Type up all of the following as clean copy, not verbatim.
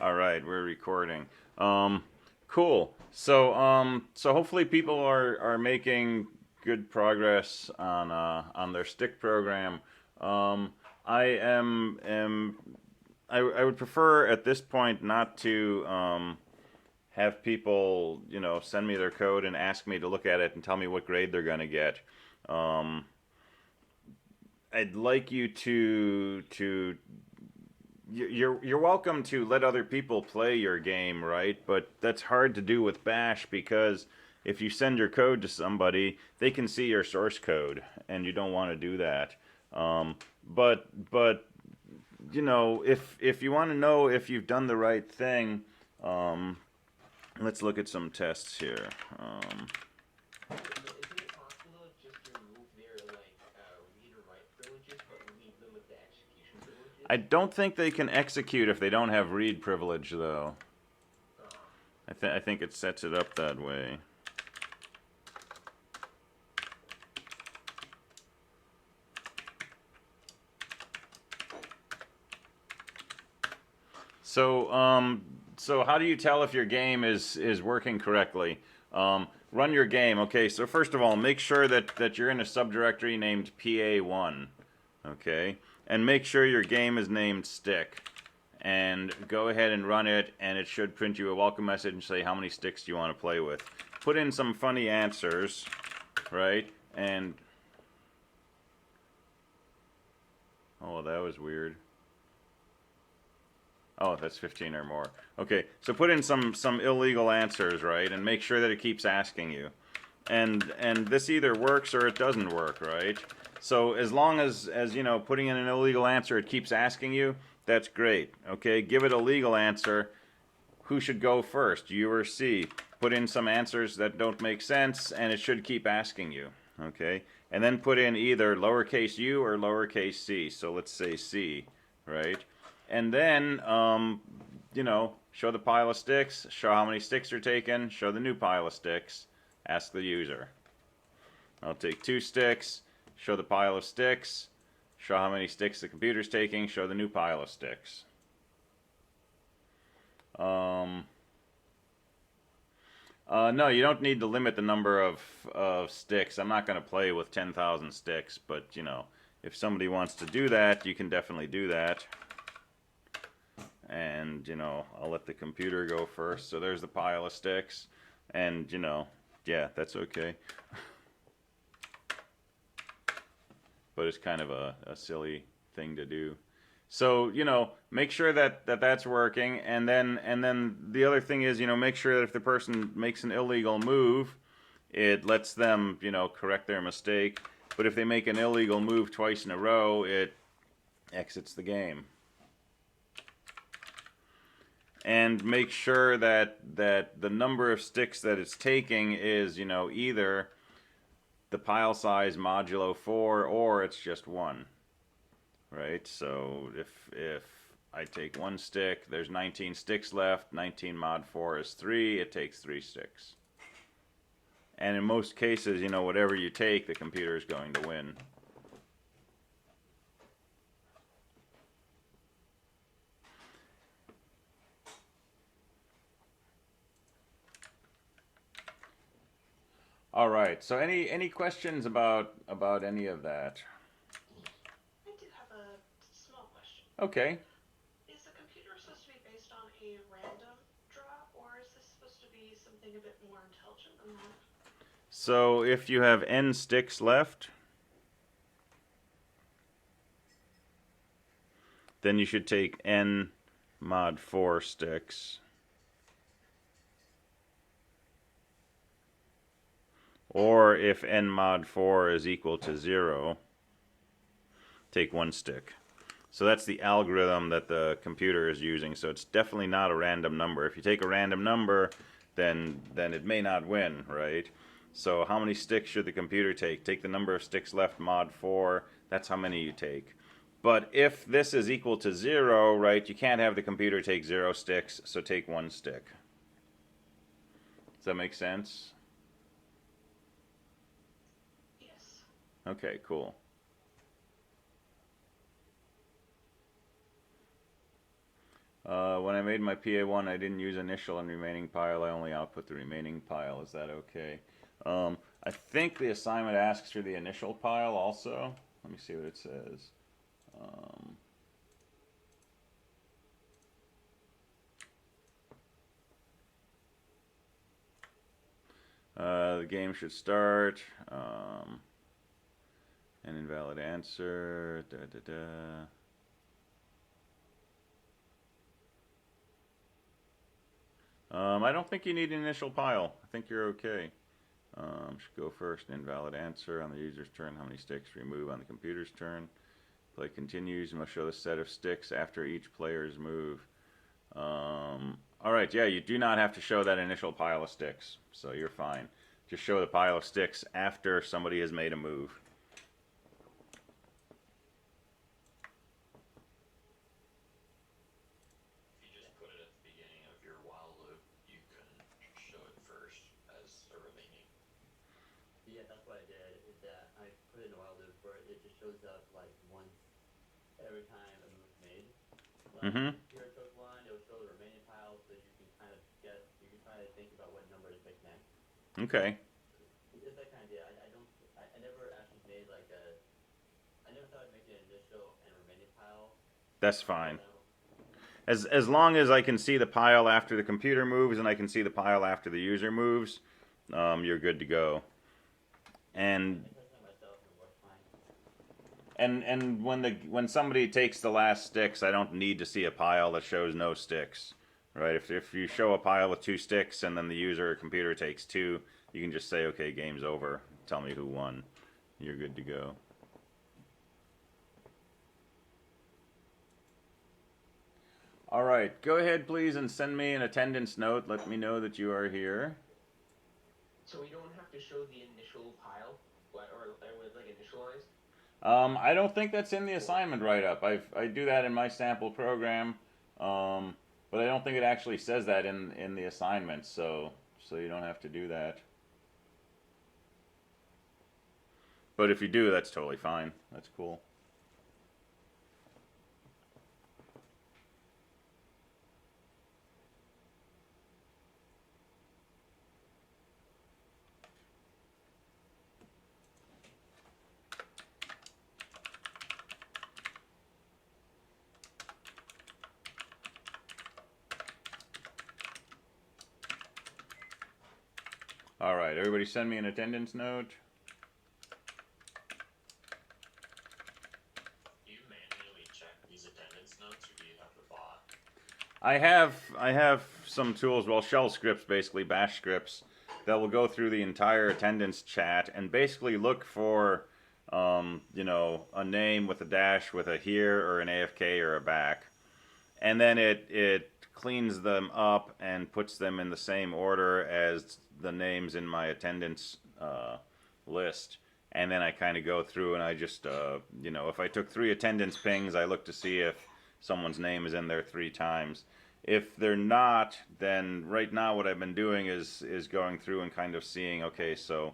All right, we're recording. Cool. So hopefully people are making good progress on their stick program. I I would prefer at this point not to have people send me their code and ask me to look at it and tell me what grade they're going to get. Um, I'd like you to you're welcome to let other people play your game, right? But that's hard to do with Bash because if you send your code to somebody, they can see your source code, and you don't want to do that. But if you want to know if you've done the right thing, um, let's look at some tests here. Isn't it possible just to remove their read or write privileges, but leave them with the execution privileges? I don't think they can execute if they don't have read privilege, though. I think it sets it up that way. So how do you tell if your game is working correctly? Run your game. Okay, so first of all, make sure that you're in a subdirectory named PA1. Okay, and make sure your game is named stick. And go ahead and run it, and it should print you a welcome message and say how many sticks do you want to play with. Put in some funny answers, right? And oh, that was weird. Oh, that's 15 or more. Okay, so put in some illegal answers, right? And make sure that it keeps asking you. And this either works or it doesn't work, right? So as long as putting in an illegal answer, it keeps asking you, that's great. Okay, give it a legal answer. Who should go first, you or C? Put in some answers that don't make sense, and it should keep asking you. Okay, and then put in either lowercase u or lowercase c. So let's say C, right? And then, show the pile of sticks, show how many sticks are taken, show the new pile of sticks, ask the user. I'll take 2 sticks, show the pile of sticks, show how many sticks the computer's taking, show the new pile of sticks. No, you don't need to limit the number of sticks. I'm not going to play with 10,000 sticks, but, if somebody wants to do that, you can definitely do that. And, I'll let the computer go first. So there's the pile of sticks. And, yeah, that's okay. But it's kind of a silly thing to do. So, make sure that's working. And then the other thing is, make sure that if the person makes an illegal move, it lets them, correct their mistake. But if they make an illegal move twice in a row, it exits the game. And make sure that the number of sticks that it's taking is, either the pile size modulo 4 or it's just 1. Right? So if I take 1 stick, there's 19 sticks left. 19 mod 4 is 3. It takes 3 sticks. And in most cases, whatever you take, the computer is going to win. All right. So any questions about any of that? I do have a small question. Okay. Is the computer supposed to be based on a random draw, or is this supposed to be something a bit more intelligent than that? So if you have n sticks left, then you should take n mod 4 sticks. Or if n mod 4 is equal to 0, take 1 stick. So that's the algorithm that the computer is using. So it's definitely not a random number. If you take a random number, then it may not win, right? So how many sticks should the computer take? Take the number of sticks left mod 4. That's how many you take. But if this is equal to 0, right, you can't have the computer take 0 sticks, so take 1 stick. Does that make sense? Yes. Okay, cool. When I made my PA1, I didn't use initial and remaining pile. I only output the remaining pile. Is that okay? I think the assignment asks for the initial pile also. Let me see what it says. The game should start. An invalid answer. Da, da, da. I don't think you need an initial pile. I think you're okay. Should go first. An invalid answer on the user's turn. How many sticks remove on the computer's turn? Play continues. You must show the set of sticks after each player's move. Alright, yeah, you do not have to show that initial pile of sticks. So you're fine. Just show the pile of sticks after somebody has made a move. Yeah, that's what I did, is that I put in a while loop where it just shows up like once every time a move's made. Like, here it took one, it'll show the remaining pile so you can kind of guess, you can try to think about what number to pick next. Okay. It's that kind of idea. I never actually made like I never thought I'd make an initial and remaining pile. That's fine. As long as I can see the pile after the computer moves and I can see the pile after the user moves, you're good to go. And when somebody takes the last sticks, I don't need to see a pile that shows no sticks, right? If you show a pile with 2 sticks and then the user or computer takes 2, you can just say, okay, game's over. Tell me who won. You're good to go. All right, go ahead, please, and send me an attendance note. Let me know that you are here. So we don't have to show the initial pile, or with like initialized? I don't think that's in the assignment write-up. I do that in my sample program, but I don't think it actually says that in the assignment, so you don't have to do that. But if you do, that's totally fine. That's cool. All right, everybody send me an attendance note. Do you manually check these attendance notes, or do you have the bot? I have some tools, well, shell scripts, basically bash scripts, that will go through the entire attendance chat and basically look for, you know, a name with a dash with a here or an AFK or a back, and then it cleans them up and puts them in the same order as the names in my attendance list. And then I kind of go through and I just, you know, if I took 3 attendance pings, I look to see if someone's name is in there 3 times. If they're not, then right now what I've been doing is going through and kind of seeing, okay, so,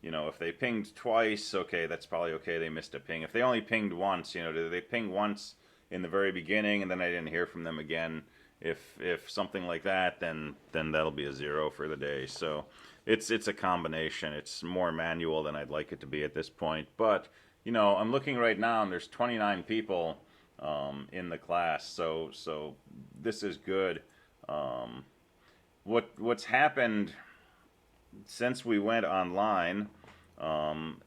you know, if they pinged twice, okay, that's probably okay, they missed a ping. If they only pinged once, you know, did they ping once in the very beginning and then I didn't hear from them again? If something like that, then that'll be a 0 for the day. So it's a combination. It's more manual than I'd like it to be at this point. But, you know, I'm looking right now and there's 29 people in the class. So this is good. What's happened since we went online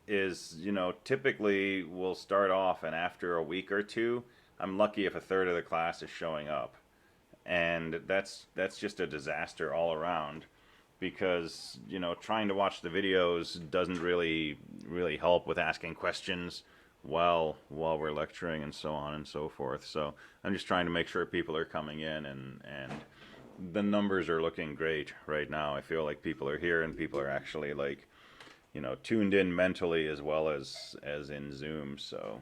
is, you know, typically we'll start off and after a week or 2, I'm lucky if a third of the class is showing up. And that's just a disaster all around, because, you know, trying to watch the videos doesn't really help with asking questions while we're lecturing and so on and so forth. So I'm just trying to make sure people are coming in, and the numbers are looking great right now. I feel like people are here and people are actually, like, you know, tuned in mentally as well as in Zoom. So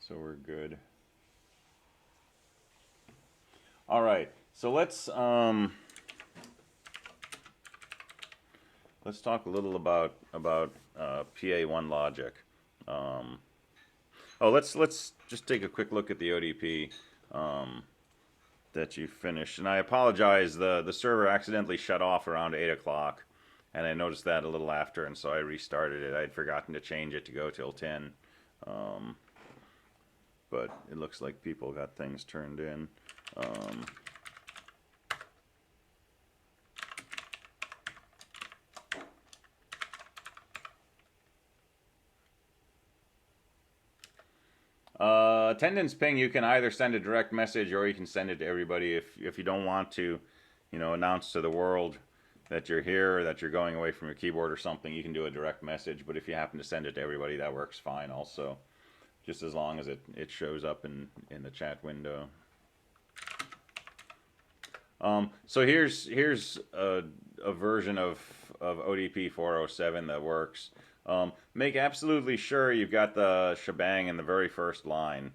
we're good. All right, so let's talk a little about PA1 logic. Let's just take a quick look at the ODP. that you finished. And I apologize, the server accidentally shut off around 8 o'clock, and I noticed that a little after, and so I restarted it. I'd forgotten to change it to go till 10. But it looks like people got things turned in. Attendance ping, you can either send a direct message or you can send it to everybody. If you don't want to, announce to the world that you're here or that you're going away from your keyboard or something, you can do a direct message. But if you happen to send it to everybody, that works fine also. Just as long as it shows up in the chat window. So here's a version of ODP 407 that works. Make absolutely sure you've got the shebang in the very first line.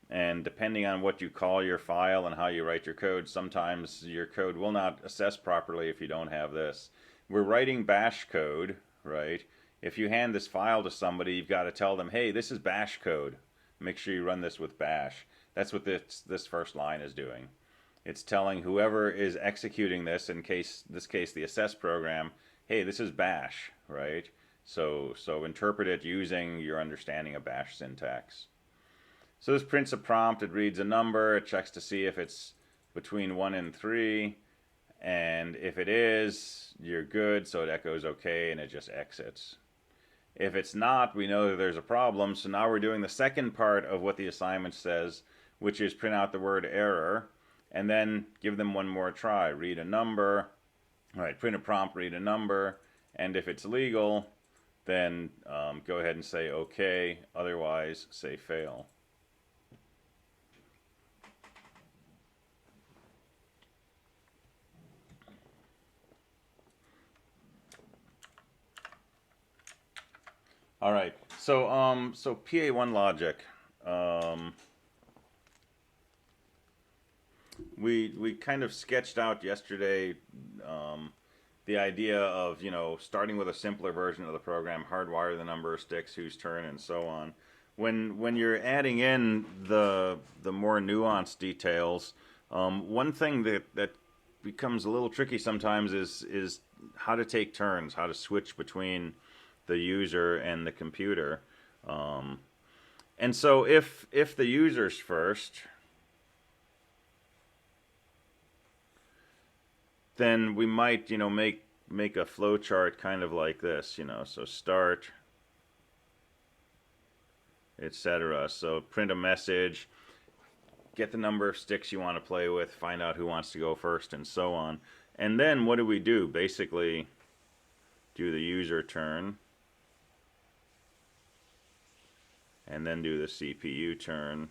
And depending on what you call your file and how you write your code, sometimes your code will not assess properly if you don't have this. We're writing bash code, right? If you hand this file to somebody, you've got to tell them, hey, this is bash code. Make sure you run this with bash. That's what this first line is doing. It's telling whoever is executing this, in this case the assess program, hey, this is bash, right? So interpret it using your understanding of bash syntax. So this prints a prompt, it reads a number, it checks to see if it's between 1 and 3, and if it is, you're good, so it echoes OK, and it just exits. If it's not, we know that there's a problem, so now we're doing the second part of what the assignment says, which is print out the word error, and then give them one more try. Read a number, right, print a prompt, read a number, and if it's legal, then go ahead and say OK, otherwise say fail. All right, so PA1 logic. We kind of sketched out yesterday the idea of starting with a simpler version of the program, hardwire the number of sticks, whose turn, and so on. When you're adding in the more nuanced details, one thing that becomes a little tricky sometimes is how to take turns, how to switch between the user and the computer. And so if the user's first, then we might make a flow chart kind of like this, so start, etc. So print a message, get the number of sticks you want to play with, find out who wants to go first, and so on. And then what do? Basically do the user turn, and then do the CPU turn.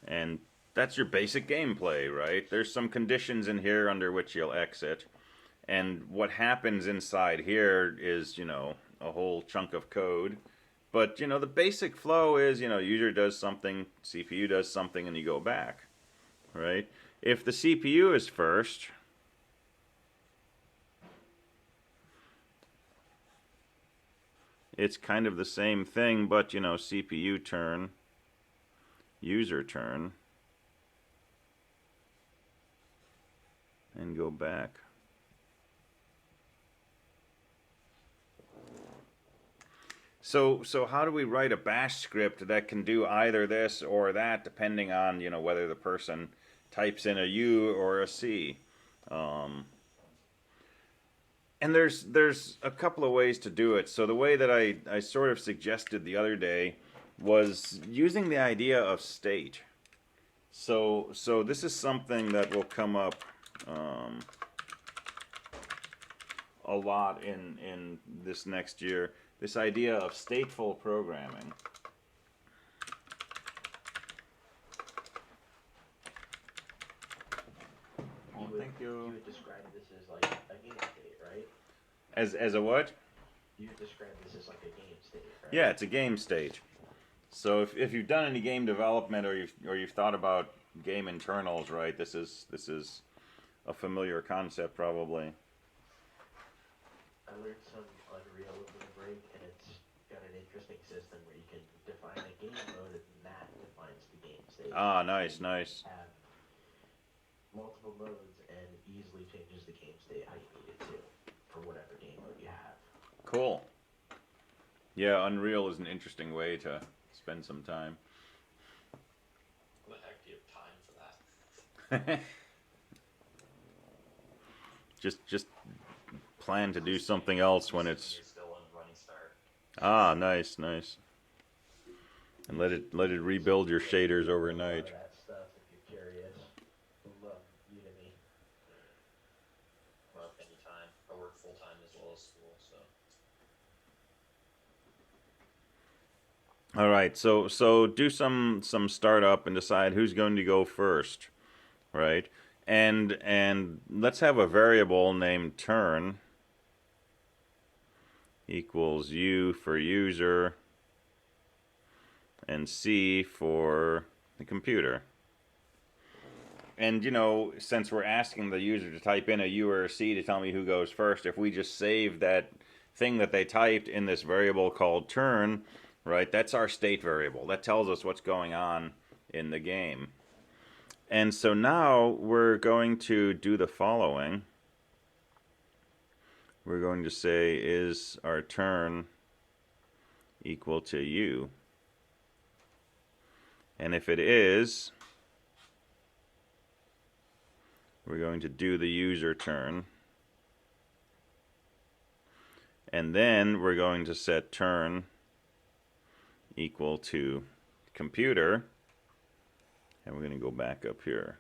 And that's your basic gameplay, right? There's some conditions in here under which you'll exit. And what happens inside here is, a whole chunk of code. But, the basic flow is, user does something, CPU does something, and you go back, right? If the CPU is first, it's kind of the same thing, but, CPU turn, user turn, and go back. So how do we write a bash script that can do either this or that, depending on, whether the person types in a U or a C? And there's a couple of ways to do it. So the way that I sort of suggested the other day was using the idea of state. So this is something that will come up a lot in this next year. This idea of stateful programming. You would describe this as like a game state, right? As a what? You would describe this as like a game state, right? Yeah, it's a game state. So if you've done any game development or you've thought about game internals, right? This is a familiar concept probably. I learned some Unreal over the break, and it's got an interesting system where you can define a game mode, and that defines the game state. state. Ah, nice, And nice. have multiple modes and easily changes the game state how you need it to for whatever game mode you have. Cool. Yeah, Unreal is an interesting way to spend some time. How the heck do you have time for that? Just plan to do something else when it's. You're still on running start. Ah, nice, nice. And let it rebuild your shaders A lot overnight. of that stuff, if you're curious, love Udemy. Well, anytime. I work full time as well as school, so. All right, so do some startup and decide who's going to go first, right? And let's have a variable named turn equals U for user and C for the computer. And, you know, since we're asking the user to type in a U or a C to tell me who goes first, if we just save that thing that they typed in this variable called turn, right, that's our state variable. That tells us what's going on in the game. And so now we're going to do the following. We're going to say, is our turn equal to U? And if it is, we're going to do the user turn. And then we're going to set turn equal to computer. And we're going to go back up here.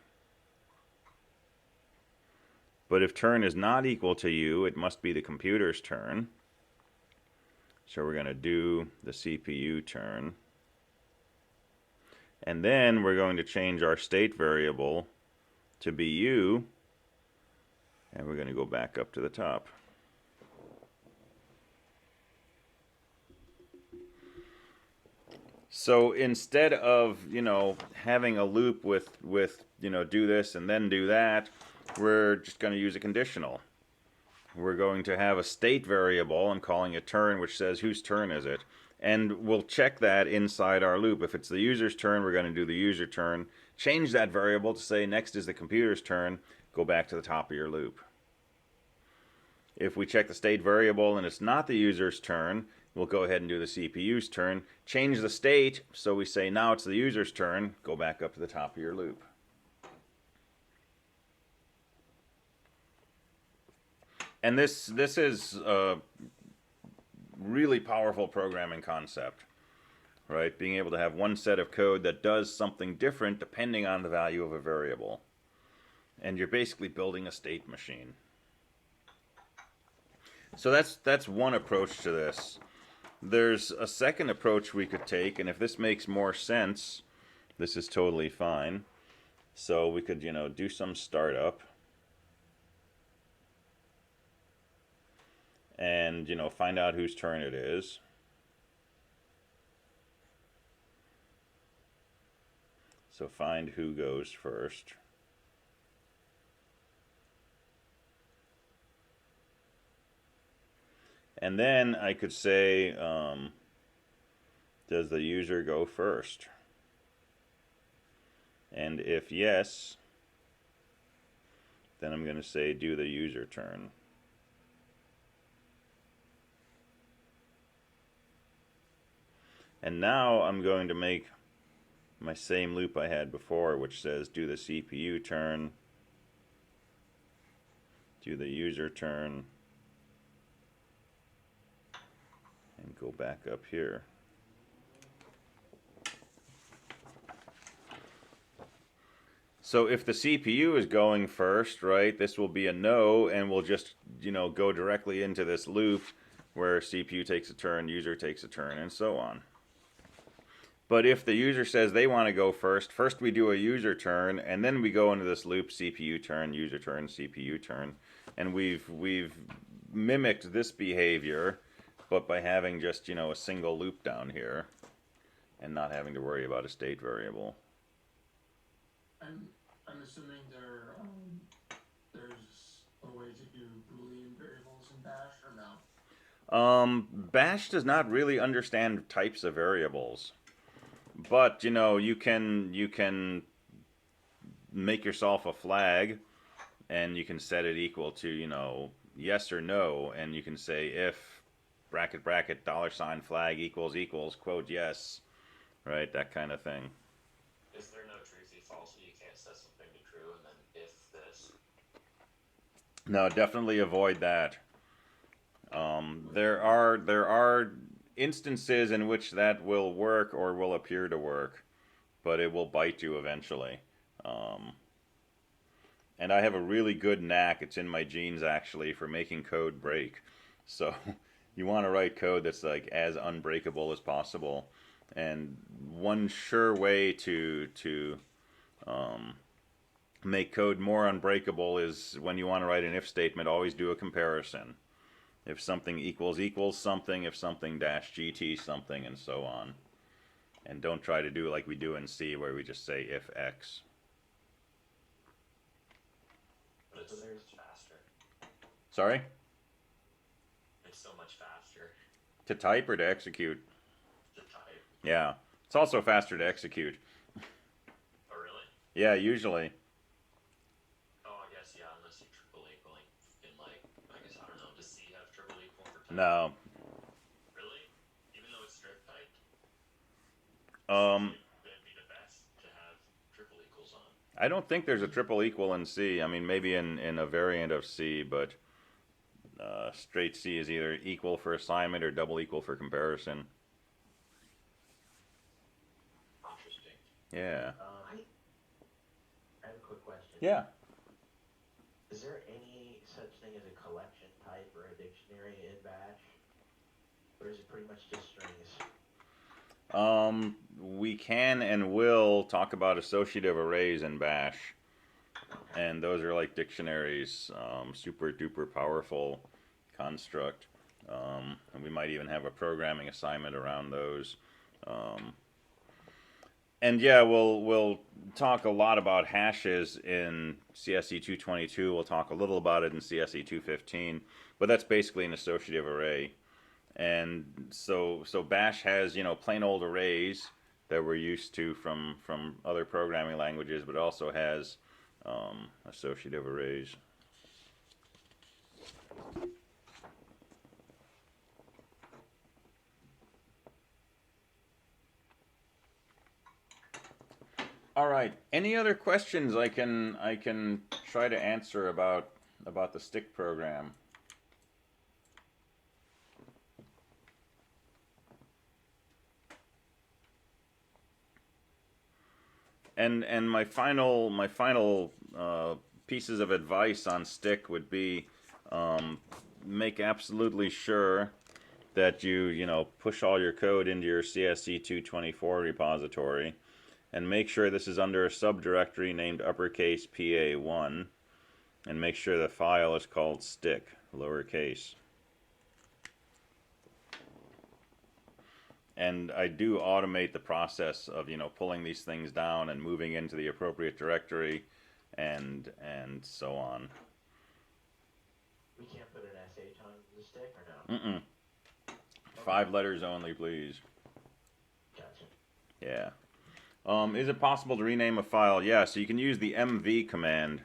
But if turn is not equal to U, it must be the computer's turn. So we're going to do the CPU turn. And then we're going to change our state variable to be U. And we're going to go back up to the top. So instead of, you know, having a loop with you know, do this and then do that, we're just going to use a conditional. We're going to have a state variable, I'm calling it turn, which says whose turn is it. And we'll check that inside our loop. If it's the user's turn, we're going to do the user turn. Change that variable to say next is the computer's turn. Go back to the top of your loop. If we check the state variable and it's not the user's turn, we'll go ahead and do the CPU's turn. Change the state, so we say now it's the user's turn. Go back up to the top of your loop. And this is a really powerful programming concept, right? Being able to have one set of code that does something different depending on the value of a variable. And you're basically building a state machine. So that's one approach to this. There's a second approach we could take, and if this makes more sense, this is totally fine. So we could, you know, do some startup. And, you know, find out whose turn it is. So find who goes first. And then I could say, does the user go first? And if yes, then I'm going to say do the user turn. And now I'm going to make my same loop I had before, which says do the CPU turn, do the user turn, and go back up here. So if the CPU is going first, right, this will be a no, and we'll just, you know, go directly into this loop where CPU takes a turn, user takes a turn, and so on. But if the user says they want to go first we do a user turn, and then we go into this loop, CPU turn, user turn, CPU turn, and we've mimicked this behavior, but by having just, you know, a single loop down here, and not having to worry about a state variable. I'm assuming there's a way to do Boolean variables in Bash, or no? Bash does not really understand types of variables. But you know, you can make yourself a flag, and you can set it equal to, you know, yes or no, and you can say if bracket bracket $ flag equals quote yes, right? That kind of thing. Is there no true false, so you can't set something to true and then if this? No, definitely avoid that. There are instances in which that will work or will appear to work, but it will bite you eventually. And I have a really good knack, it's in my genes actually, for making code break. So you want to write code that's like as unbreakable as possible. And one sure way to make code more unbreakable is when you want to write an if statement, always do a comparison. If something equals something, if something dash gt something, and so on. And don't try to do like we do in C, where we just say if x. But it's so much faster. Sorry? It's so much faster To type or to execute? to type. Yeah. It's also faster to execute. Oh, really? Yeah, usually. Oh, I guess, yeah, unless you triple equaling in, like, I guess, I don't know, does C have triple equal for type? No. Really? Even though it's strict type? That'd be the best to have triple equals on. I don't think there's a triple equal in C. I mean, maybe in a variant of C, but straight C is either equal for assignment or double equal for comparison. Interesting. Yeah. I have a quick question. Yeah. Is there any such thing as a collection type or a dictionary in Bash? Or is it pretty much just strings? We can and will talk about associative arrays in Bash. And those are like dictionaries, super duper powerful construct. And we might even have a programming assignment around those. And yeah, we'll talk a lot about hashes in CSE222. We'll talk a little about it in CSE215, but that's basically an associative array. And so Bash has, you know, plain old arrays that we're used to from other programming languages, but it also has associative arrays. All right. Any other questions I can try to answer about the stick program? And my final pieces of advice on stick would be make absolutely sure that you know push all your code into your CSE224 repository. And make sure this is under a subdirectory named uppercase PA1, and make sure the file is called stick, lowercase. And I do automate the process of, you know, pulling these things down and moving into the appropriate directory, and so on. We can't put an SH on the stick or no? 5 letters only, please. Gotcha. Yeah. Is it possible to rename a file? Yeah, so you can use the mv command.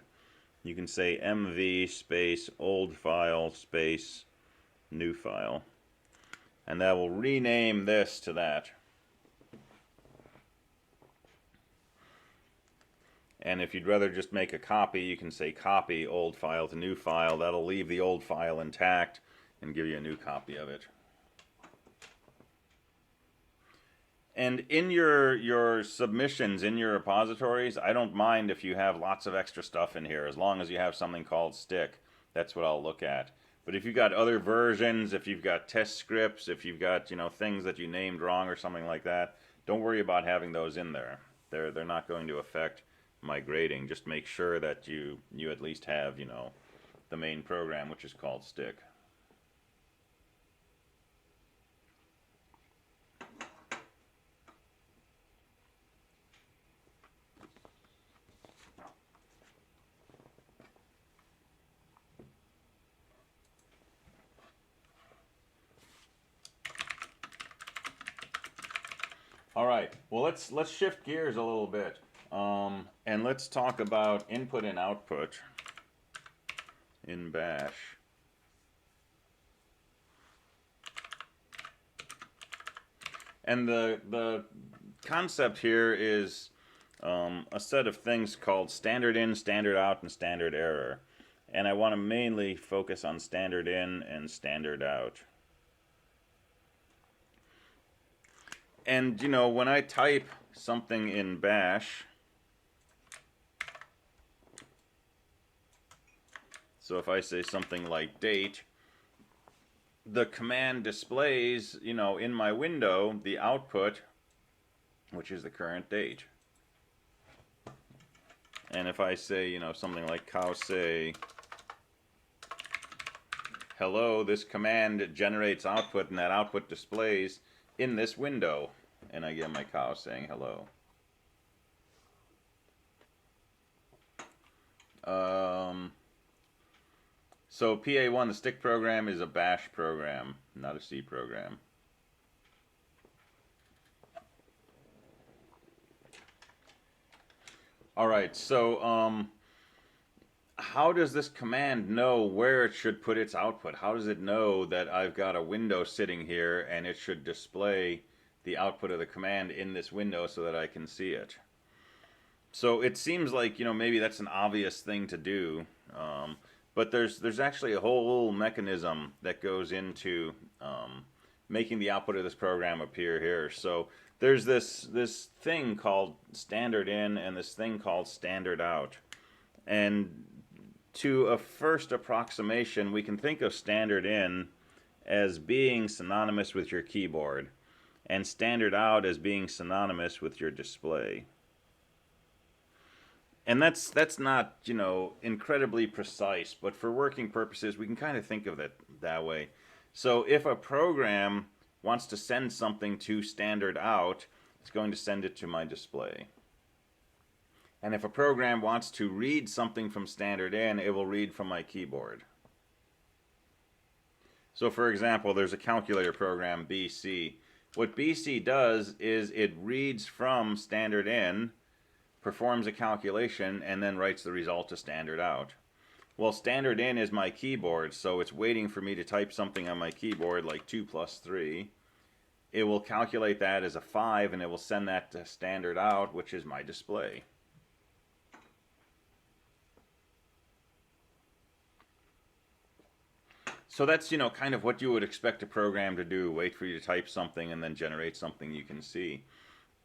You can say mv space old file space new file. And that will rename this to that. And if you'd rather just make a copy, you can say copy old file to new file. That'll leave the old file intact and give you a new copy of it. And in your submissions, in your repositories, I don't mind if you have lots of extra stuff in here, as long as you have something called stick. That's what I'll look at. But if you've got other versions, if you've got test scripts, if you've got, you know, things that you named wrong or something like that, don't worry about having those in there. They're not going to affect my grading. Just make sure that you at least have, you know, the main program, which is called stick. All right. Well, let's shift gears a little bit, and let's talk about input and output in Bash. And the concept here is a set of things called standard in, standard out, and standard error. And I want to mainly focus on standard in and standard out. And, you know, when I type something in Bash, so if I say something like date, the command displays, you know, in my window, the output, which is the current date. And if I say, you know, something like cow say hello, this command generates output, and that output displays in this window. And I get my cow saying hello. So PA1, the stick program, is a Bash program, not a C program. All right, so how does this command know where it should put its output? How does it know that I've got a window sitting here and it should display the output of the command in this window so that I can see it? So it seems like, you know, maybe that's an obvious thing to do, but there's actually a whole mechanism that goes into making the output of this program appear here. So there's this thing called standard in and this thing called standard out. And to a first approximation, we can think of standard in as being synonymous with your keyboard and standard out as being synonymous with your display. And that's not, you know, incredibly precise, but for working purposes, we can kind of think of it that way. So if a program wants to send something to standard out, it's going to send it to my display. And if a program wants to read something from standard in, it will read from my keyboard. So for example, there's a calculator program, BC. What BC does is it reads from standard in, performs a calculation, and then writes the result to standard out. Well, standard in is my keyboard, so it's waiting for me to type something on my keyboard like 2 plus 3. It will calculate that as a 5, and it will send that to standard out, which is my display. So that's, you know, kind of what you would expect a program to do. Wait for you to type something and then generate something you can see.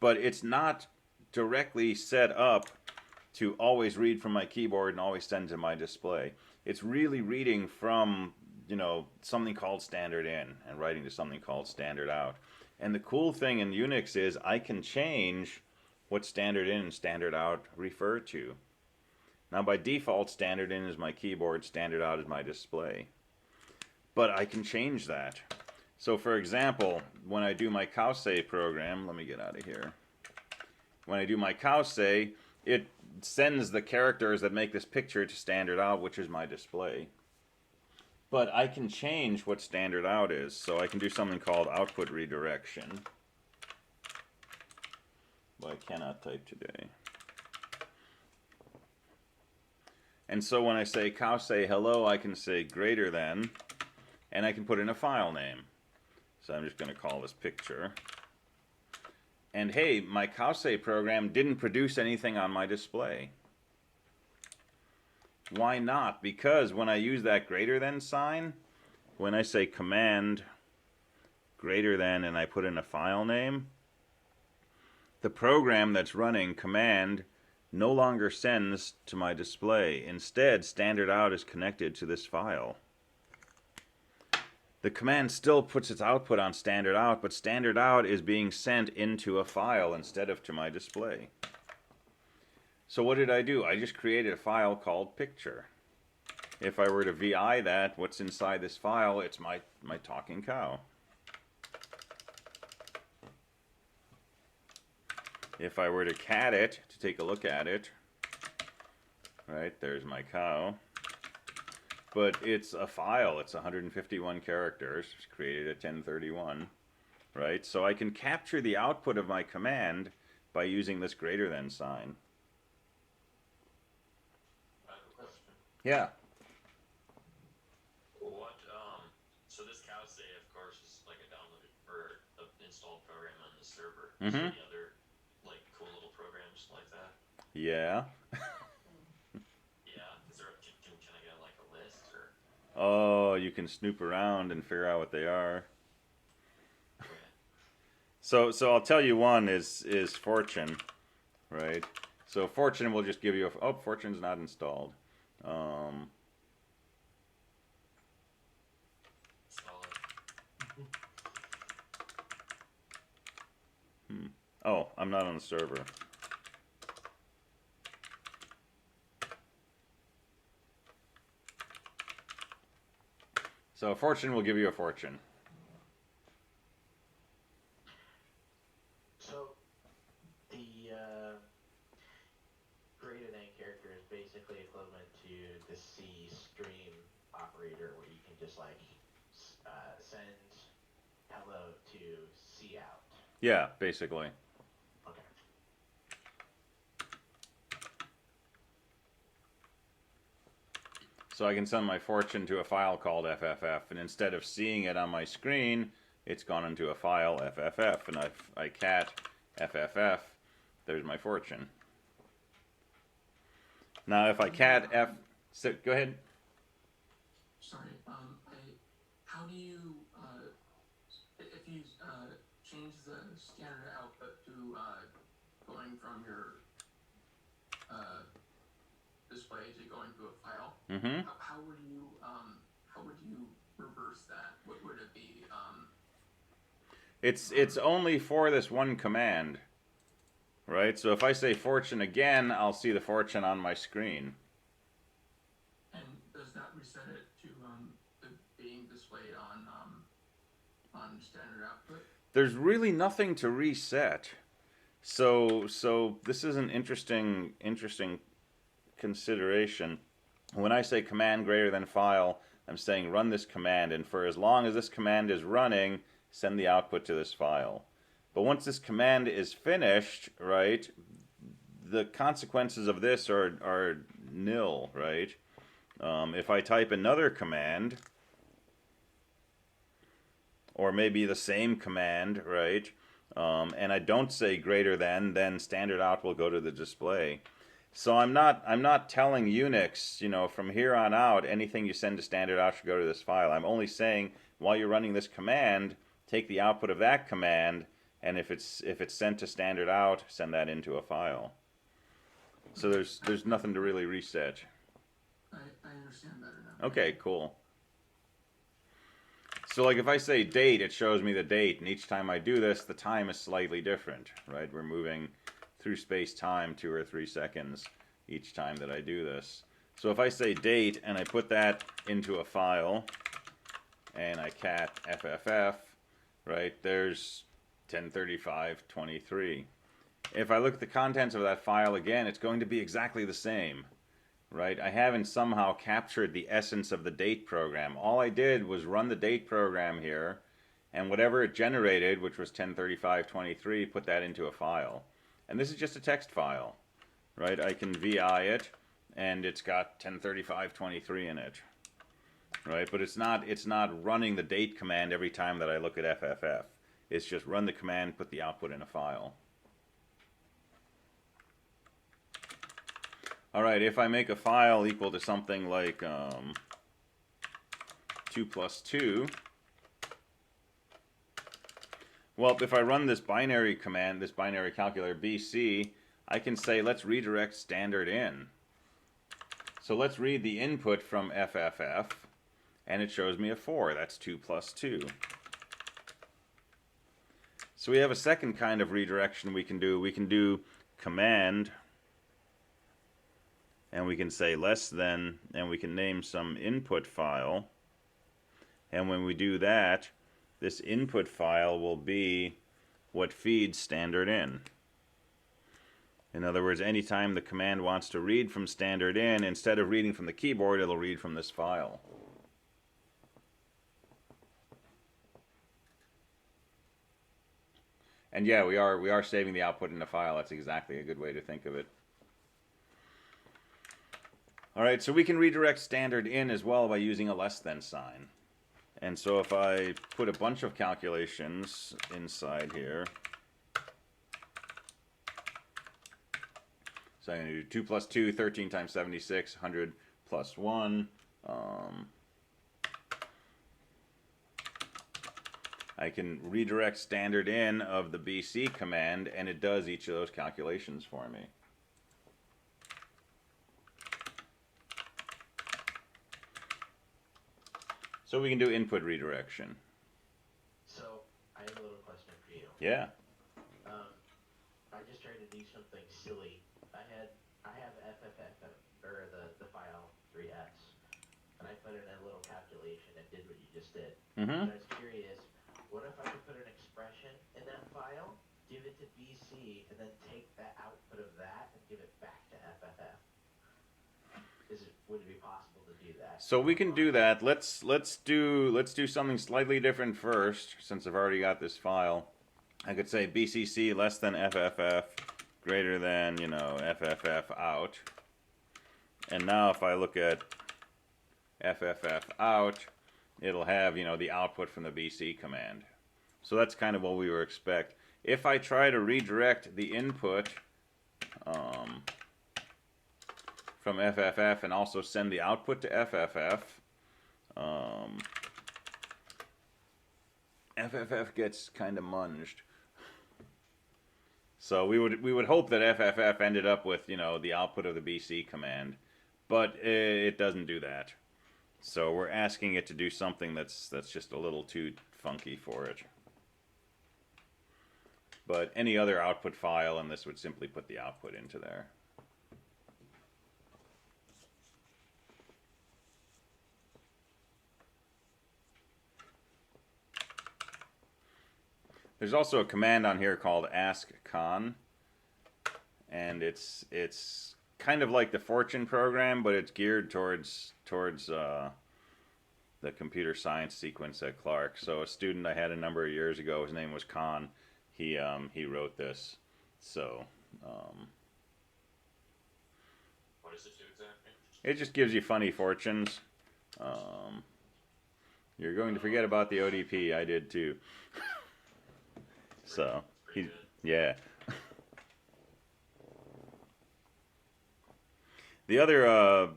But it's not directly set up to always read from my keyboard and always send to my display. It's really reading from, you know, something called standard in and writing to something called standard out. And the cool thing in Unix is I can change what standard in and standard out refer to. Now by default, standard in is my keyboard, standard out is my display. But I can change that. So for example, when I do my cowsay program, let me get out of here. When I do my cowsay, it sends the characters that make this picture to standard out, which is my display. But I can change what standard out is. So I can do something called output redirection. But I cannot type today. And so when I say cowsay hello, I can say greater than, and I can put in a file name. So I'm just going to call this picture. And hey, my cowsay program didn't produce anything on my display. Why not? Because when I use that greater than sign, when I say command greater than and I put in a file name, the program that's running command no longer sends to my display. Instead, standard out is connected to this file. The command still puts its output on standard out, but standard out is being sent into a file instead of to my display. So what did I do? I just created a file called picture. If I were to VI that, what's inside this file? It's my talking cow. If I were to cat it, to take a look at it, right, there's my cow. But it's a file. It's 151 characters. It's created at 1031. right? So I can capture the output of my command by using this greater than sign. I have a question. Yeah. What, so this cow save, of course, is like a downloaded or an installed program on the server. Is there any other, like, cool little programs like that? Yeah. Yeah? Is there, can I get, like, a list, or? Oh, you can snoop around and figure out what they are. Okay. So I'll tell you one is Fortune, right? So Fortune will just give you a, oh, Fortune's not installed. Install it. Oh, I'm not on the server. So Fortune will give you a fortune. So the greater than character is basically equivalent to the C stream operator, where you can just like send hello to C out. Yeah, basically. Okay. So I can send my fortune to a file called FFF, and instead of seeing it on my screen, it's gone into a file FFF, and if I cat FFF, there's my fortune. Now if I cat F, so go ahead. Sorry, how do you, if you, change the standard output to, going from your, display to going to a file? Mm-hmm. How would you reverse that? What would it be, It's only for this one command, right? So if I say fortune again, I'll see the fortune on my screen. and does that reset it to, being displayed on standard output? There's really nothing to reset. So this is an interesting consideration. When I say command greater than file, I'm saying run this command, and for as long as this command is running, send the output to this file. But once this command is finished, right, the consequences of this are nil, right? If I type another command, or maybe the same command, right, and I don't say greater than, then standard out will go to the display. So I'm not telling Unix, you know, from here on out, anything you send to standard out should go to this file. I'm only saying while you're running this command, take the output of that command, and if it's sent to standard out, send that into a file. So there's nothing to really reset. I understand better now. Okay, cool. So like if I say date, it shows me the date, and each time I do this, the time is slightly different, right? We're moving through space-time 2 or 3 seconds each time that I do this. So if I say date and I put that into a file and I cat FFF, right, there's 10:35:23. If I look at the contents of that file again, it's going to be exactly the same, right? I haven't somehow captured the essence of the date program. All I did was run the date program here, and whatever it generated, which was 10:35:23, put that into a file. And this is just a text file, right? I can VI it, and it's got 10:35:23 in it, right? But it's not running the date command every time that I look at FFF. It's just run the command, put the output in a file. All right, if I make a file equal to something like 2 + 2, well, if I run this binary command, this binary calculator BC, I can say let's redirect standard in. So let's read the input from FFF, and it shows me a 4. That's 2 + 2. So we have a second kind of redirection we can do. We can do command, and we can say less than, and we can name some input file. And when we do that, this input file will be what feeds standard in. In other words, anytime the command wants to read from standard in, instead of reading from the keyboard, it'll read from this file. And yeah, we are saving the output in a file. That's exactly a good way to think of it. All right, so we can redirect standard in as well by using a less than sign. And so if I put a bunch of calculations inside here, so I'm going to do 2 plus 2, 13 times 76, 100 plus 1. I can redirect standard in of the BC command, and it does each of those calculations for me. So we can do input redirection. So I have a little question for you. Yeah. I just tried to do something silly. I have FFF or the file 3x, and I put in a little calculation and did what you just did. Mm-hmm. And I was curious, what if I could put an expression in that file, give it to BC, and then take the output of that and give it back to FFF? Would it be possible to do that? So we can do that. Let's do something slightly different first, since I've already got this file. I could say BCC less than FFF greater than, FFF out. And now if I look at FFF out, it'll have, the output from the BC command. So that's kind of what we would expect. If I try to redirect the input from FFF and also send the output to FFF, FFF gets kind of munged. So we would hope that FFF ended up with, the output of the BC command, but it doesn't do that. So we're asking it to do something that's just a little too funky for it. But any other output file, and this would simply put the output into there. There's also a command on here called askcon, and it's kind of like the Fortune program, but it's geared towards the computer science sequence at Clark. So a student I had a number of years ago, his name was Con. He wrote this. So What does it do exactly? it just gives you funny fortunes. You're going to forget about the ODP. I did too. So Pretty good. yeah. The other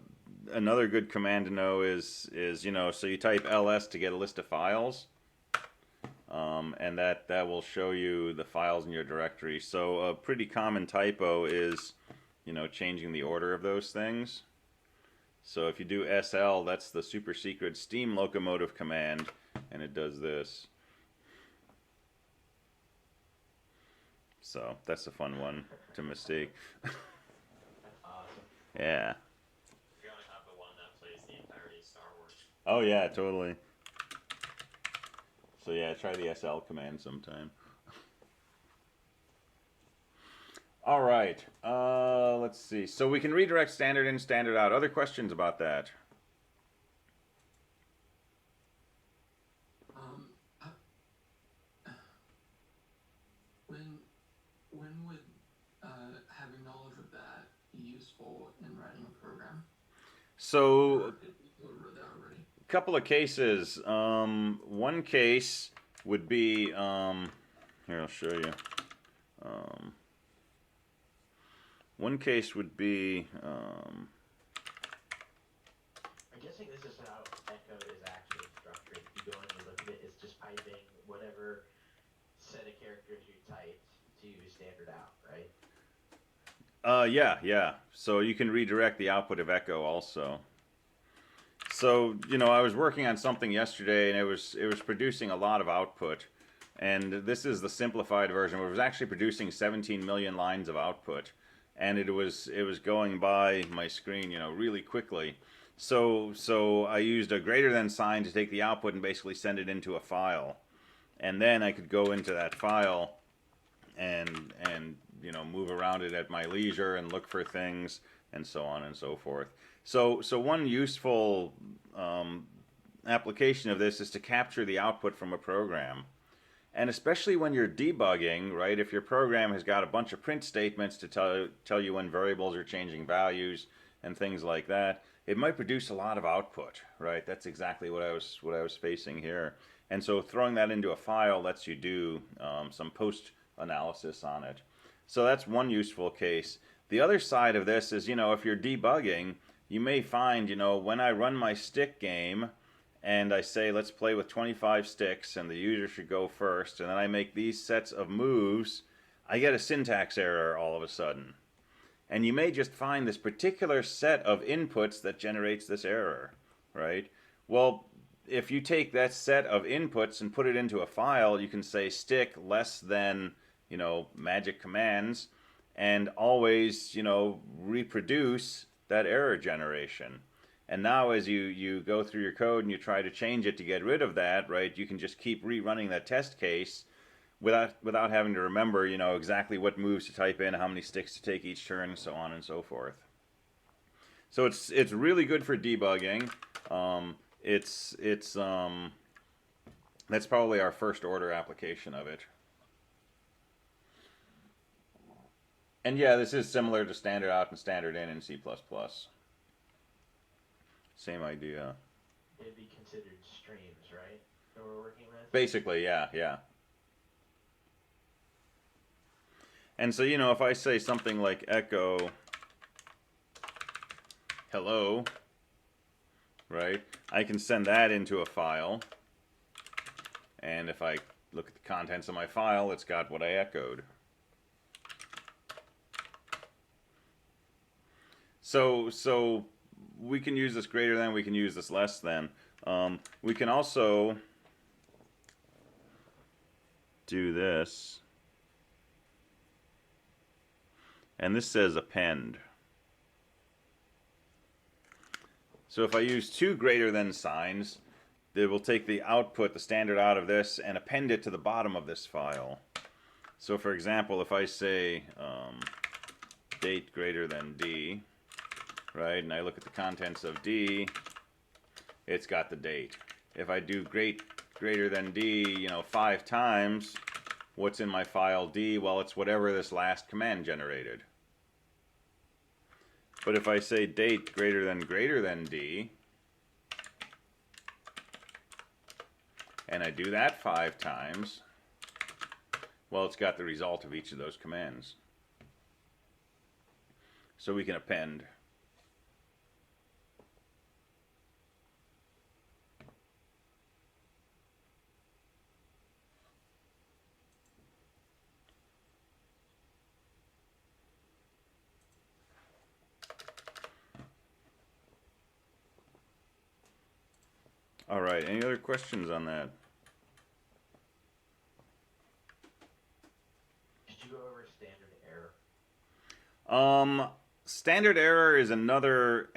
another good command to know is so you type ls to get a list of files, and that will show you the files in your directory. So a pretty common typo is changing the order of those things. So if you do SL, that's the super secret steam locomotive command, and it does this. So that's a fun one to mistake. That's awesome. Yeah. You gotta have the one that plays the entirety of Star Wars. Oh yeah, totally. So yeah, try the SL command sometime. All right. Let's see. So we can redirect standard in, standard out. Other questions about that? When would having knowledge of that be useful in writing a program? So Or did you read that already? a couple of cases. One case would be here. I'll show you. One case would be I'm guessing this is how Echo is actually structured. If you go and you look at it, it's just piping whatever set of characters you typed to standard out, right? yeah. So you can redirect the output of Echo also. So I was working on something yesterday, and it was producing a lot of output, and this is the simplified version. It was actually producing 17 million lines of output, and it was going by my screen, really quickly. So I used a greater than sign to take the output and basically send it into a file, and then I could go into that file and move around it at my leisure and look for things and so on and so forth. So one useful application of this is to capture the output from a program, And especially when you're debugging, right? If your program has got a bunch of print statements to tell you when variables are changing values and things like that, it might produce a lot of output, right? That's exactly what I was facing here. And so throwing that into a file lets you do some post analysis on it. So that's one useful case. The other side of this is, if you're debugging, you may find, when I run my stick game and I say, let's play with 25 sticks and the user should go first, and then I make these sets of moves, I get a syntax error all of a sudden. And you may just find this particular set of inputs that generates this error, right? Well, if you take that set of inputs and put it into a file, you can say stick less than, magic commands, and always, reproduce that error generation. And now as you go through your code and you try to change it to get rid of that, right, you can just keep rerunning that test case without having to remember, exactly what moves to type in, how many sticks to take each turn, and so on and so forth. So it's really good for debugging. That's probably our first order application of it. And yeah, this is similar to standard out and standard in C++. Same idea. It'd be considered streams, right? That we're working with? Basically, yeah. And so, if I say something like echo hello, right, I can send that into a file. And if I look at the contents of my file, it's got what I echoed. So we can use this greater than, we can use this less than. We can also do this. And this says append. So if I use two greater than signs, it will take the output, the standard out of this, and append it to the bottom of this file. So for example, if I say date greater than D, right, and I look at the contents of D, it's got the date. If I do greater than D, 5 times, what's in my file D? Well, it's whatever this last command generated. But if I say date greater than D, and I do that 5 times, well, it's got the result of each of those commands. So we can append. All right, any other questions on that? Did you go over standard error? Standard error is another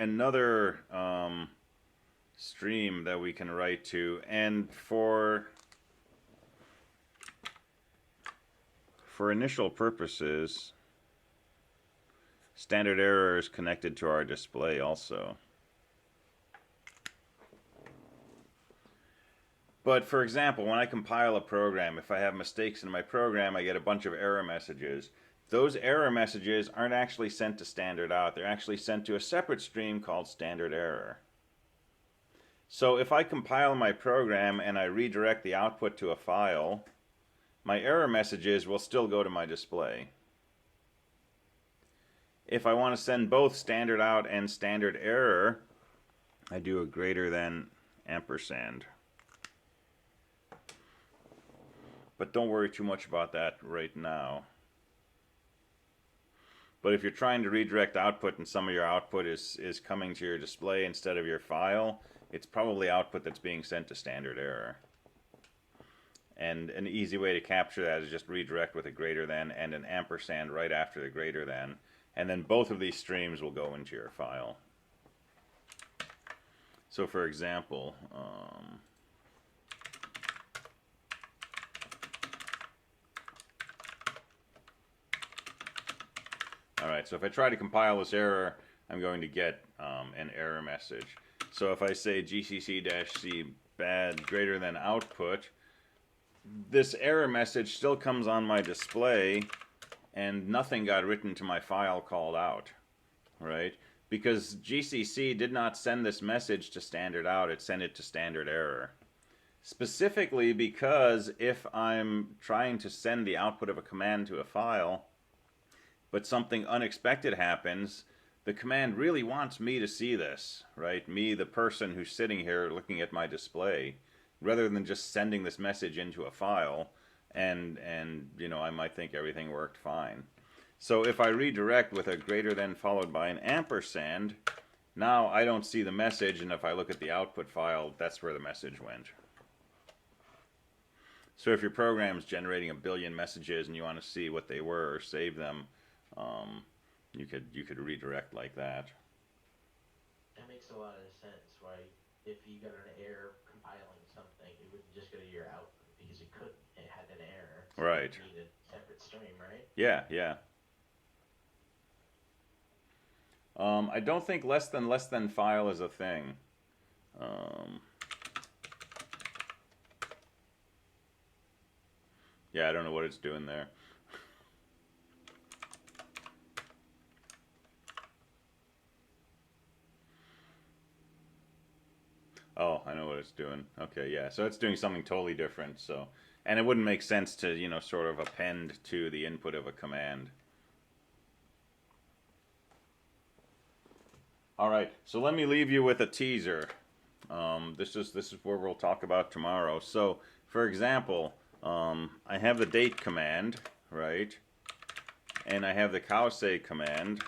stream that we can write to, and for initial purposes, standard error is connected to our display also. But for example, when I compile a program, if I have mistakes in my program, I get a bunch of error messages. Those error messages aren't actually sent to standard out. They're actually sent to a separate stream called standard error. So if I compile my program and I redirect the output to a file, my error messages will still go to my display. If I want to send both standard out and standard error, I do a greater than ampersand. But don't worry too much about that right now. But if you're trying to redirect output and some of your output is coming to your display instead of your file, it's probably output that's being sent to standard error. And an easy way to capture that is just redirect with a greater than and an ampersand right after the greater than. And then both of these streams will go into your file. So for example, alright, so if I try to compile this error, I'm going to get an error message. So if I say gcc-c bad greater than output, this error message still comes on my display, and nothing got written to my file called out, right? Because GCC did not send this message to standard out, it sent it to standard error. Specifically because if I'm trying to send the output of a command to a file, but something unexpected happens, the command really wants me to see this, right? Me, the person who's sitting here looking at my display, rather than just sending this message into a file, and you know, I might think everything worked fine. So if I redirect with a greater than followed by an ampersand, now I don't see the message, and if I look at the output file, that's where the message went. So if your program's generating a billion messages and you want to see what they were or save them, you could redirect like that. That makes a lot of sense, right? If you got an error compiling something, it wouldn't just go to your output because it couldn't. It had an error. So Right. you need a separate stream, right? Yeah, yeah. I don't think less than file is a thing. Yeah, I don't know what it's doing there. Oh, I know what it's doing. Okay, yeah. So it's doing something totally different. So, and it wouldn't make sense to, you know, sort of append to the input of a command. All right. So let me leave you with a teaser. This is where we'll talk about tomorrow. So, for example, I have the date command, right? And I have the cowsay command.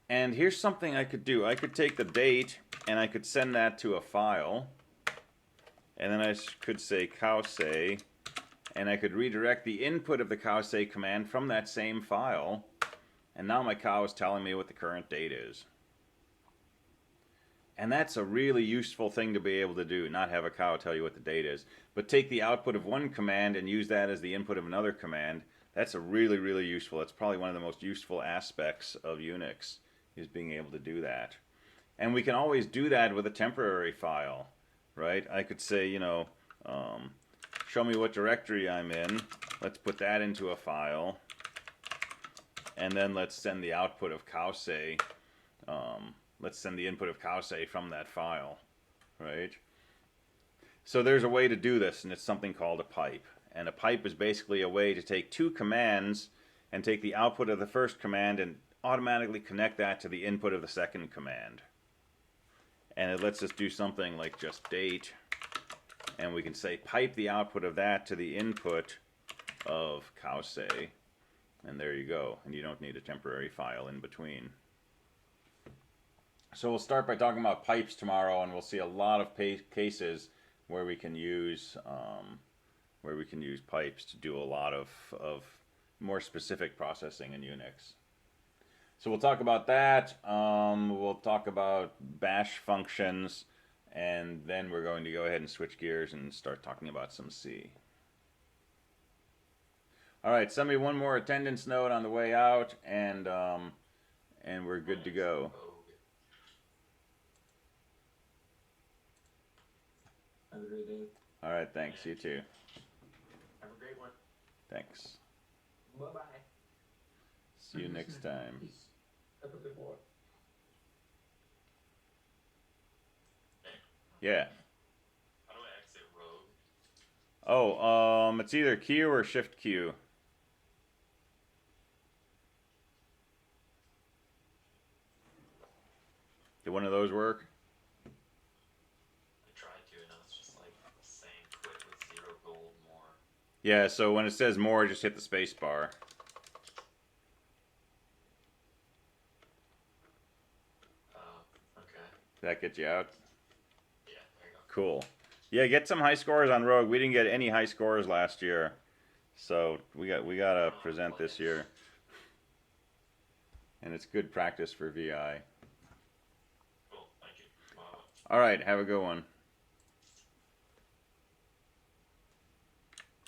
And here's something I could do. I could take the date and I could send that to a file. And then I could say cowsay, and I could redirect the input of the cowsay command from that same file. And now my cow is telling me what the current date is. And that's a really useful thing to be able to do, not have a cow tell you what the date is, but take the output of one command and use that as the input of another command. That's a really, really useful. It's probably one of the most useful aspects of Unix, is being able to do that. And we can always do that with a temporary file, right? I could say, you know, show me what directory I'm in. Let's put that into a file. And then let's send the output of cowsay. Let's send the input of cowsay from that file, right? So there's a way to do this, and it's something called a pipe. And a pipe is basically a way to take two commands and take the output of the first command and automatically connect that to the input of the second command. And it lets us do something like just date, and we can say pipe the output of that to the input of cowsay, and there you go. And you don't need a temporary file in between. So we'll start by talking about pipes tomorrow, and we'll see a lot of cases where we can use pipes to do a lot of more specific processing in Unix. So we'll talk about that. We'll talk about bash functions, and then we're going to go ahead and switch gears and start talking about some C. All right, send me one more attendance note on the way out, and we're good to go. Have a great day. All right, thanks. You too. Have a great one. Thanks. Bye-bye. See you next time. Peace. Have a good one. Yeah. How do I exit rogue? Oh, it's either Q or Shift Q. Did one of those work? I tried to, and now it's just like saying quit with 0 gold more. Yeah, so when it says more, just hit the space bar. Okay. Did that get you out? Yeah, there you go. Cool. Yeah, get some high scores on Rogue. We didn't get any high scores last year, so we gotta present this year. And it's good practice for VI. Cool, thank you. Wow. All right, have a good one.